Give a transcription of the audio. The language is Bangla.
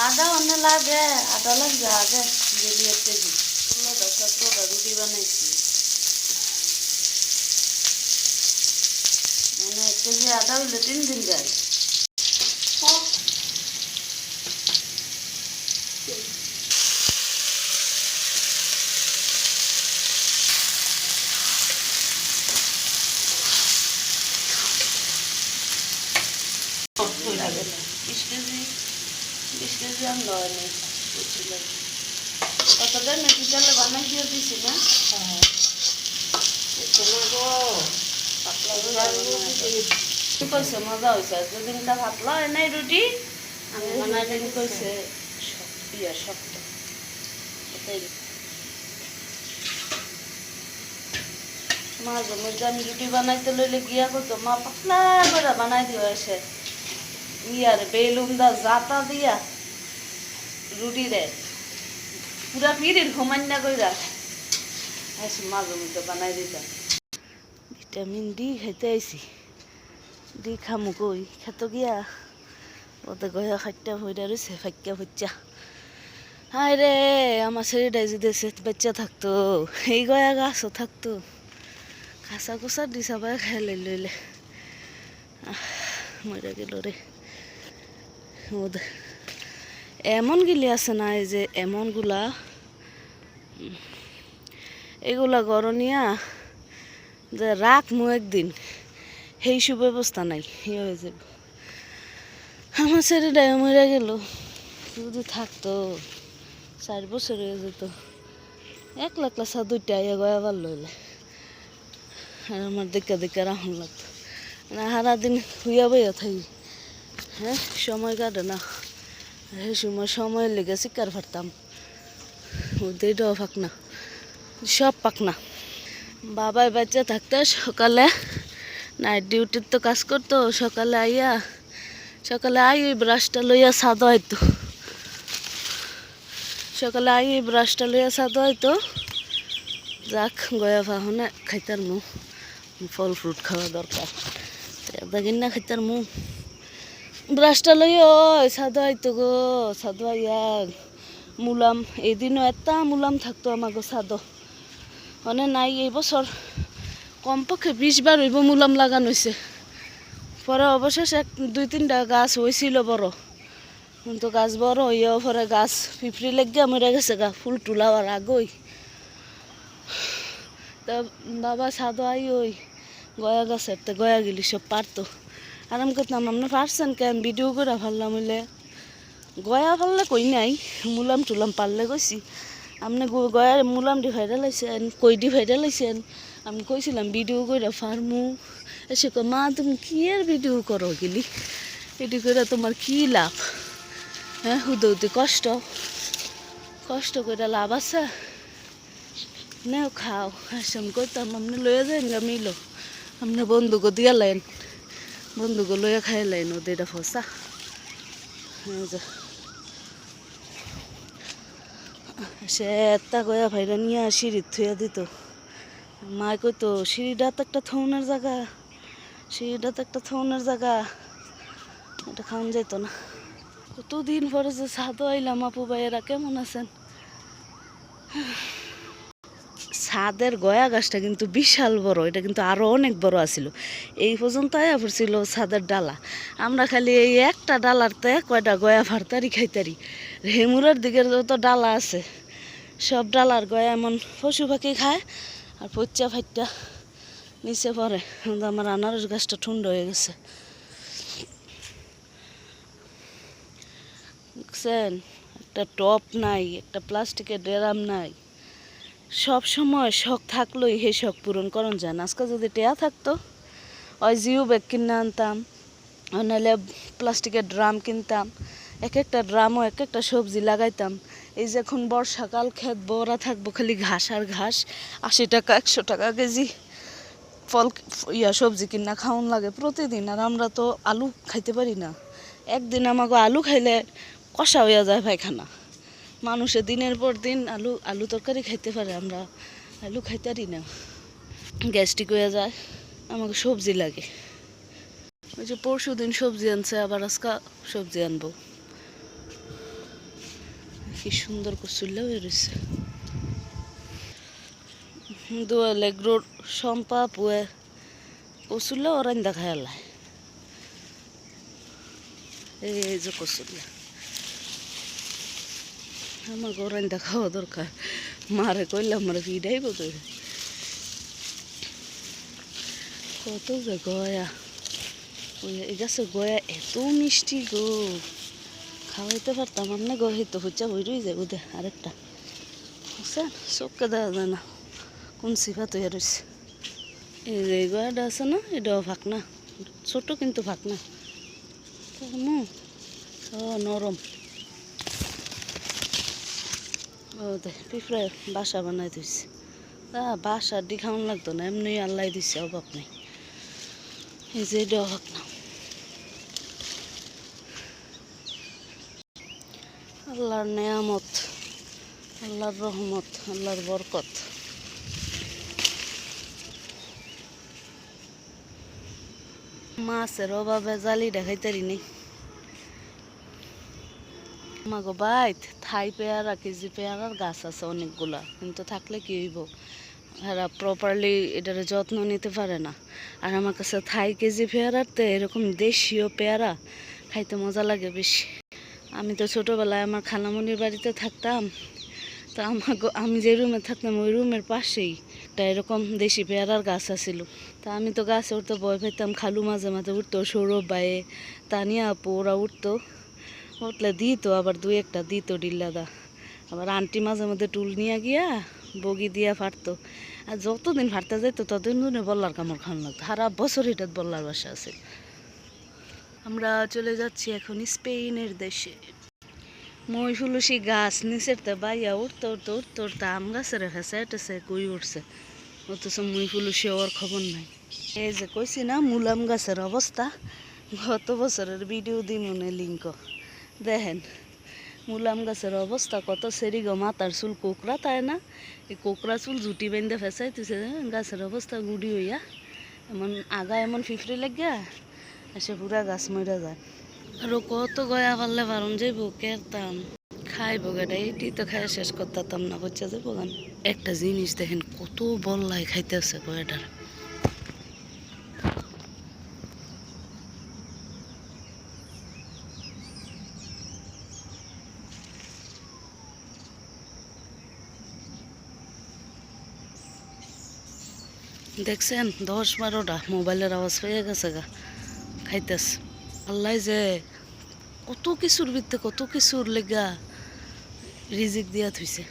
আদা অনেক লাগে, আদা লাগবে আগে গেলি 1 কেজি 16-17টা রুটি বানাইছি। মানে 1 কেজি আদা হইলে 3 দিন যায়। লাগে না 20 কেজি আনলো অনেক কত দেন নাকি চালে বানাই দিয়ে দিছি না। কইছে মজা হয়েছে যেদিনটা ভাতলা নাই রুটি আমি বানাই দিন কইছে শক্ত মাঝে মধ্যে আমি রুটি বানাইতে লইলে গিয়া করতো মা পাতলা করে বানাই দিও এসে ইয়ার বেলুন দা জাতা দিয়া রুটি রে পুরা পিড়ির ঘুমান্না কইরা এসে মাঝে মধ্যে বানাই দিতাম। ভিটামিন ডি খাইতে আইছি, ডি খামু কই খেত গিয়া ওতে গয়া খাইটা হইরা রয়েছে ফাইকা ফুচ্চা। হায় রে আমার শরীরটাই যদি বাচ্চা থাকতো এই গয়া গাছও থাকতো খাসা কুসা দিশা পায় খেলে লইলে মরে গেল রে। এমন গিলি আছে না এই যে এমনগুলা এগুলা গরনিয়া যে রাখমু একদিন সেই সুব্যবস্থা নাই হয়ে যাব। আমার শরীরটাই মরে গেল যদি থাকতো 4 বছর হয়ে যেত 1 লাখ লাসা 2টা গয়া বার লইলে আর আমার দেখা রাখুন লাগতো না সারাদিন হুইয়া বইয়া থাকি। হ্যাঁ সময় কাটে না সেই সময় লেগে শিকার ফারতাম ওদেরটাও পাক না সব পাক না। বাবাই বাচ্চা থাকতে সকালে নাইট ডিউটির তো কাজ করতো সকালে আই ওই ব্রাশটা লইয়া ছাদ হয়তো সকালে আই ওই ব্রাশটা লইয়া ছাদ হয়তো যাক গয়া ভাহনে খাইতার মু ফল ফ্রুট খাওয়া দরকার দেখেন না খাইতার মু ব্রাশটা লইয়া ছাদ হয়তো গো ছাদ আইয়া মুলাম এদিনও একটা মুলাম থাকতো আমাকে ছাদ মানে নাই এই বছর কমপক্ষে 20 বার হইব মুলাম লাগানো হয়েছে। পরে অবশেষে 2-3টা গাছ হয়েছিল বড় কিন্তু গাছ বড় হইয়াও পরে গাছ পিঁপড়ি লেগে মরে গেছে গা ফুল টুলাওয়ার আগই। তা বাবা ছাদ আই ওই গয়া গাছের তো গয়া গেলি সব পারতো আর আমি করতাম আপনি পারছেন কেন ভিডিও করে ফারলাম হইলে গয়া ফারলে কই নাই মুলাম টুলাম পারলে কইছি আপনি গয়ার মুলাম দি ভাইরাল আইছেন কই দি ভাইরাল আইছেন আমি কইছিলাম ভিডিও করে ফার্মু এসে কো মা তুমি কি আর ভিডিও করো গেলি ভিডিও করে তোমার কি লাভ। হ্যাঁ হুদৌতে কষ্ট করে লাভ আছে নেও খাও আসম করতাম আপনি লইয়া যান গা মিলো আপনি বন্ধুকে দিয়া লাইন বন্ধুকে লইয়া খাই লাইন ওদের ফসা সে একটা গয়া ভাইরা নিয়ে সিঁড়ি থুয়া দিত মায় কইতো সিঁড়িটা তো একটা থৌনের জায়গা এটা খাওয়ান যেত না। কতদিন পরে যে ছাদও আইলাম আপু ভাইয়েরা কেমন আছেন। ছাদের গয়া গাছটা কিন্তু বিশাল বড় এটা কিন্তু আরো অনেক বড় আছিল এই পর্যন্ত আয়া পড়ছিল ছাদের ডালা আমরা খালি এই একটা ডালারতে কয়টা গয়া ভারতারি খাইতারি হেমুরের দিকের যত ডালা আছে সব ডালার গয়া এমন পশু পাখি খায় আর পচ্চা ফাইটটা নিচে পড়ে আমার আনারস গাছটা ঠুন্ড হয়ে গেছে বুঝছেন একটা টপ নাই একটা প্লাস্টিকের ড্রাম নাই সব সময় শখ থাকলেই সেই শখ পূরণ করন যায় না। আজকে যদি টেয়া থাকতো ওই জিও ব্যাগ কিনে আনতাম নাহলে প্লাস্টিকের ড্রাম কিনতাম এক একটা ড্রামও এক একটা সবজি লাগাইতাম। এই যে এখন বর্ষাকাল ক্ষেত ভরা থাকবো খালি ঘাস আর ঘাস 80 টাকা 100 টাকা কেজি ফল সবজি কিনা খাওয়ান লাগে প্রতিদিন আর আমরা তো আলু খাইতে পারি না একদিন আমাকে আলু খাইলে কষা হইয়া যায় পায়খানা মানুষে দিনের পর দিন আলু তরকারি খাইতে পারে আমরা আলু খাইতে পারি না গ্যাস্ট্রিক হয়ে যায় আমাকে সবজি লাগে। ওই যে পরশু দিন সবজি আনছে আবার আজকে সবজি আনবো কি সুন্দর কচুল্লা হয়ে রয়েছে দোয়ালে গ্রোর সম্পা পুয়ে কচুল্লা ওরান দেখা এলায় এই যে কচুল্লা আমাকে ওরান দেখাওয়া দরকার মারে কইলাম মারে ফিডাই বোধ কত যে গয়া ওই এই গাছে গয়া এত মিষ্টি গো খাওয়াইতে পারতাম না গহে তো হচ্ছে হইরই যায় ওদের আরেকটা বুঝছেন চোখকে দেওয়া যায় না কোন সিফাত হয়ে রয়েছে এই যে গয়াটা আছে না এটাও ফাঁক না ছোট কিন্তু ফাঁক না ও নরম ও দে পিঁপড়ায় বাসা বানাই দিচ্ছে বাসা দি খাওয়ান লাগতো না এমনি আল্লাহ দিচ্ছে অভাব নেই এই যে এটাও ফাঁক না আল্লাহর নেয়ামত আল্লাহর রহমত আল্লাহর বরকত মাছের অভাবে জালি দেখাইতারি নেই আমাকে বাইত থাই পেয়ারা কেজি পেয়ারার গাছ আছে অনেকগুলা কিন্তু থাকলে কি হইব এরা প্রপারলি এটার যত্ন নিতে পারে না আর আমার কাছে থাই কেজি পেয়ারাতে এরকম দেশীয় পেয়ারা খাইতে মজা লাগে বেশি আমি তো ছোটোবেলায় আমার খালামণির বাড়িতে থাকতাম তো আমি যে রুমে থাকতাম ওই রুমের পাশেই একটা এরকম দেশি পেয়ারার গাছ আছিল তা আমি তো গাছে উঠতে ভয় পেতাম খালু মাঝে মাঝে উঠতো সৌরভ বাইয়ে তানিয়া আপু ওরা উঠতো উঠলে দিত আবার দুই একটা দিত ডিল্লাদা আবার আন্টি মাঝে মধ্যে টুল নিয়ে গিয়া বগি দিয়া ফাটতো আর যতদিন ফাটতে যাইতো ততদিন বল্লার কামড় খাওয়ানো লাগতো সারা বছর এটাত বল্লার বাসা আছে আমরা চলে যাচ্ছি এখন স্পেনের দেশে মই ফুলুসি গাছ নিচের তে বাইয়া উঠতে উঠতে উঠতে উঠতে আম গাছের ফেসে এটেছে কই উঠছে অথচ মই ফুলুসি ওর খবর নাই এই যে কইছি না মুলাম গাছের অবস্থা গত বছরের ভিডিও দি মনে লিঙ্ক দেখেন মুলাম গাছের অবস্থা কত সেরি গো মাথার চুল কোকরা তাই না এই কোকরা চুল জুটি বেঁধে ফেসাইতেছে গাছের অবস্থা গুড়ি হইয়া এমন আগা এমন ফিফড়ি লাগিয়া এসে পুরা গাছ মরা যায় আর কত গয়া পারলে পারুন যাইব কেরতাম খাইব গেটা এইটি তো খাই শেষ করতাম না বচ্চা যাবো গান একটা জিনিস দেখেন কত বল্লাই খাইতেছে গয়াটার দেখছেন 10-12টা মোবাইলের আওয়াজ পেয়ে গেছে গা খাইতেস আল্লাহ যে কত কিছুর ভিত্তে কত কিছুর লেগা রিজিক দিয়া থইছে